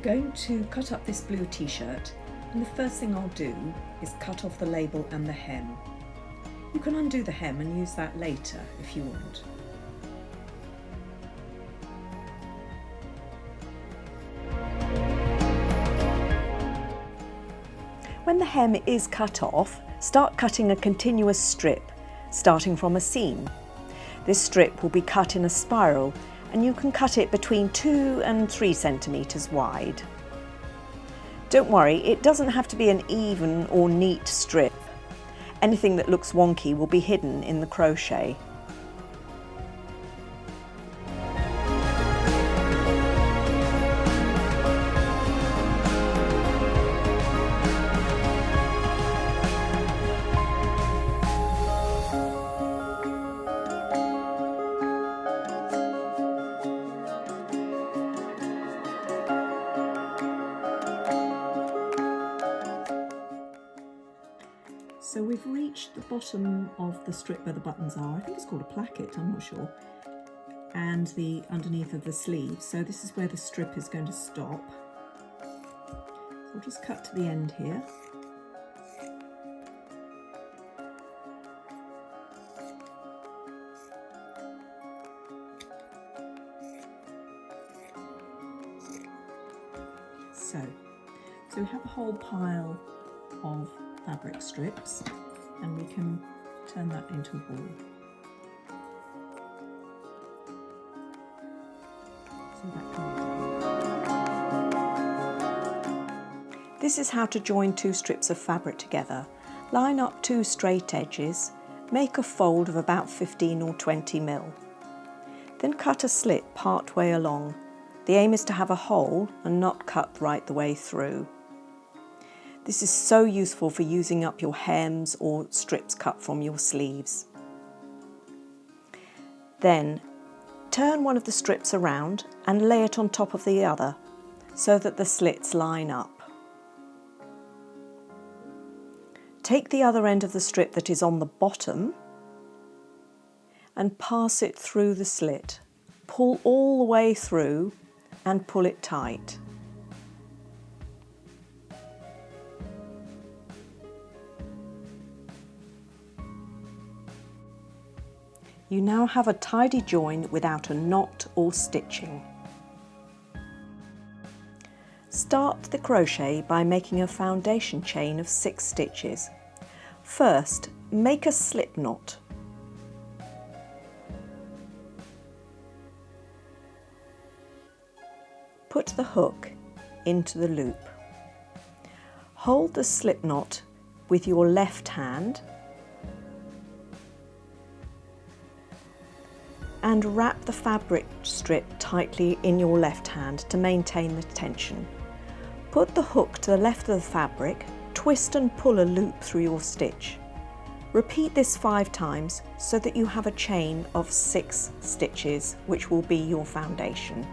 going to cut up this blue t-shirt, and the first thing I'll do is cut off the label and the hem. You can undo the hem and use that later if you want. When the hem is cut off, start cutting a continuous strip, starting from a seam. This strip will be cut in a spiral, and you can cut it between 2 and 3 centimetres wide. Don't worry, it doesn't have to be an even or neat strip. Anything that looks wonky will be hidden in the crochet. So we've reached the bottom of the strip where the buttons are. I think it's called a placket, I'm not sure. And the underneath of the sleeve. So this is where the strip is going to stop. So we'll just cut to the end here. So we have a whole pile of fabric strips, and we can turn that into a ball. So that can be done. This is how to join 2 strips of fabric together. Line up 2 straight edges, make a fold of about 15 or 20 mil. Then cut a slit part way along. The aim is to have a hole and not cut right the way through. This is so useful for using up your hems or strips cut from your sleeves. Then turn one of the strips around and lay it on top of the other so that the slits line up. Take the other end of the strip that is on the bottom and pass it through the slit. Pull all the way through and pull it tight. You now have a tidy join without a knot or stitching. Start the crochet by making a foundation chain of 6 stitches. First, make a slip knot. Put the hook into the loop. Hold the slip knot with your left hand and wrap the fabric strip tightly in your left hand to maintain the tension. Put the hook to the left of the fabric, twist and pull a loop through your stitch. Repeat this 5 times so that you have a chain of 6 stitches, which will be your foundation.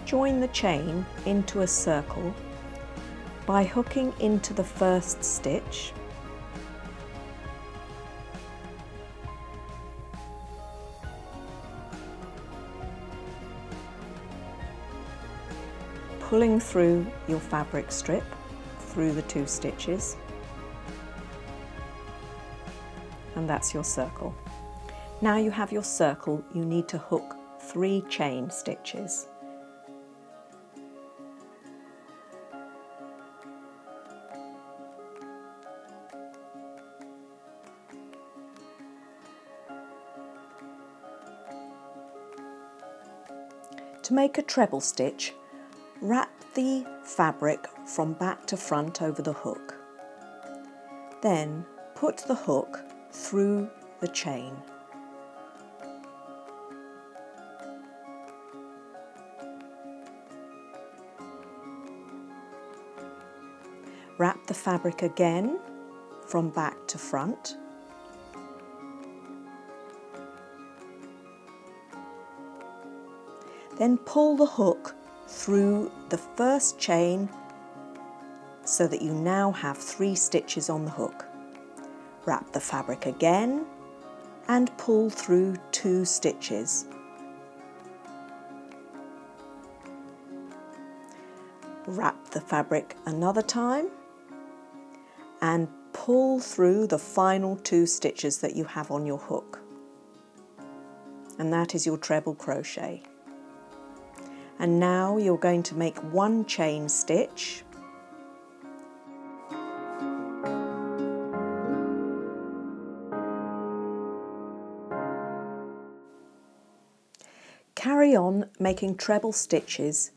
Join the chain into a circle by hooking into the first stitch, pulling through your fabric strip through the 2 stitches, and that's your circle. Now you have your circle, you need to hook 3 chain stitches. To make a treble stitch, wrap the fabric from back to front over the hook. Then put the hook through the chain. Wrap the fabric again from back to front. Then pull the hook through the first chain so that you now have 3 stitches on the hook. Wrap the fabric again and pull through 2 stitches. Wrap the fabric another time and pull through the final 2 stitches that you have on your hook. And that is your treble crochet. And now you're going to make 1 chain stitch, carry on making treble stitches,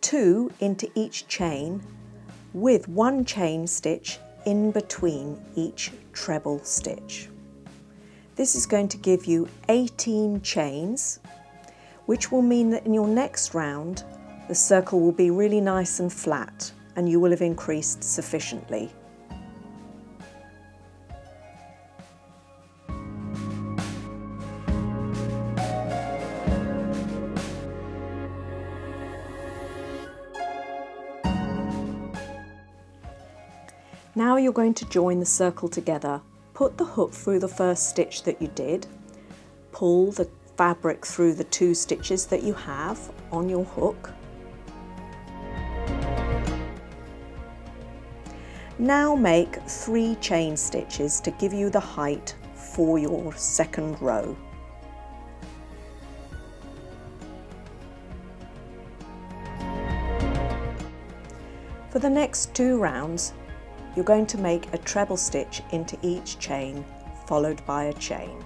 2 into each chain, with 1 chain stitch in between each treble stitch. This is going to give you 18 chains, which will mean that in your next round the circle will be really nice and flat and you will have increased sufficiently. Now you're going to join the circle together. Put the hook through the first stitch that you did, pull the fabric through the 2 stitches that you have on your hook. Now make 3 chain stitches to give you the height for your second row. For the next 2 rounds, you're going to make a treble stitch into each chain, followed by a chain.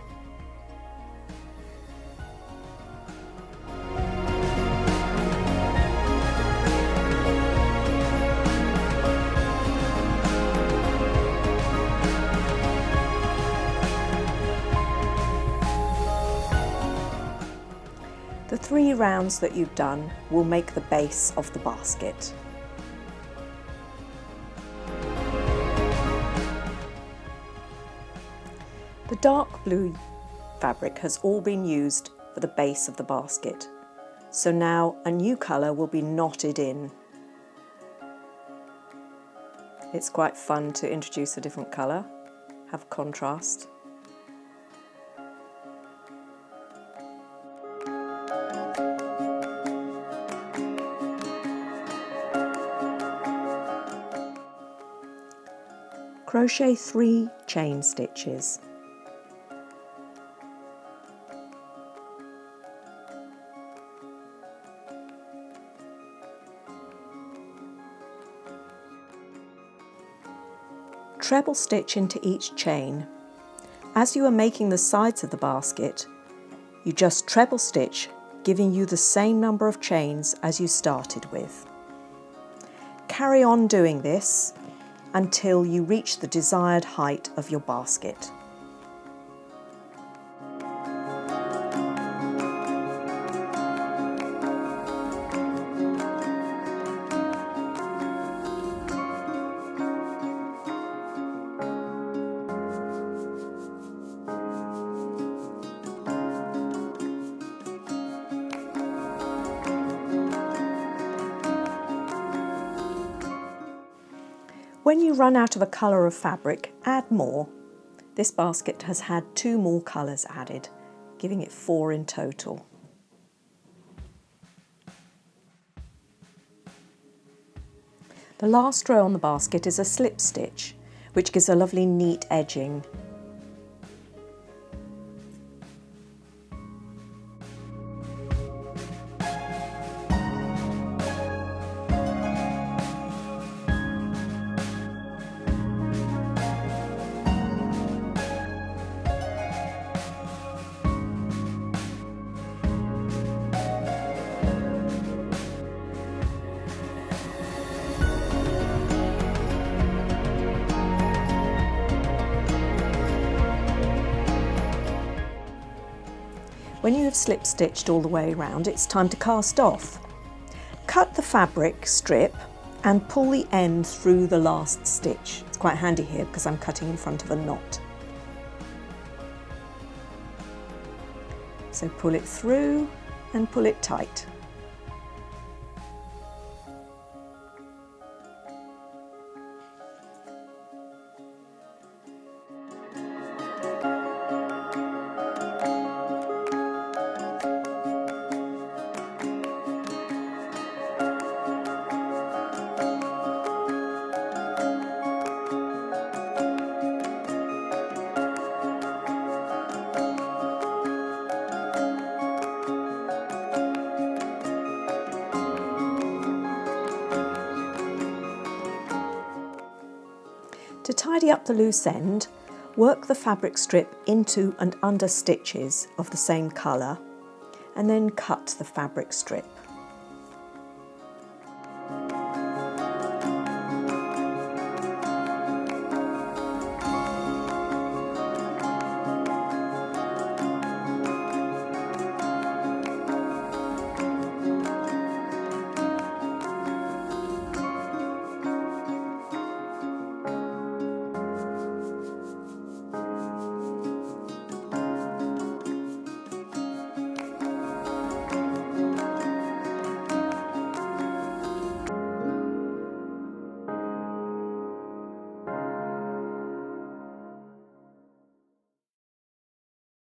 The 3 rounds that you've done will make the base of the basket. The dark blue fabric has all been used for the base of the basket, so now a new colour will be knotted in. It's quite fun to introduce a different colour, have contrast. Crochet 3 chain stitches. Treble stitch into each chain. As you are making the sides of the basket, you just treble stitch, giving you the same number of chains as you started with. Carry on doing this until you reach the desired height of your basket. When you run out of a colour of fabric, add more. This basket has had 2 more colours added, giving it 4 in total. The last row on the basket is a slip stitch, which gives a lovely neat edging. When you have slip stitched all the way around, it's time to cast off. Cut the fabric strip and pull the end through the last stitch. It's quite handy here because I'm cutting in front of a knot. So pull it through and pull it tight. To tidy up the loose end, work the fabric strip into and under stitches of the same colour and then cut the fabric strip.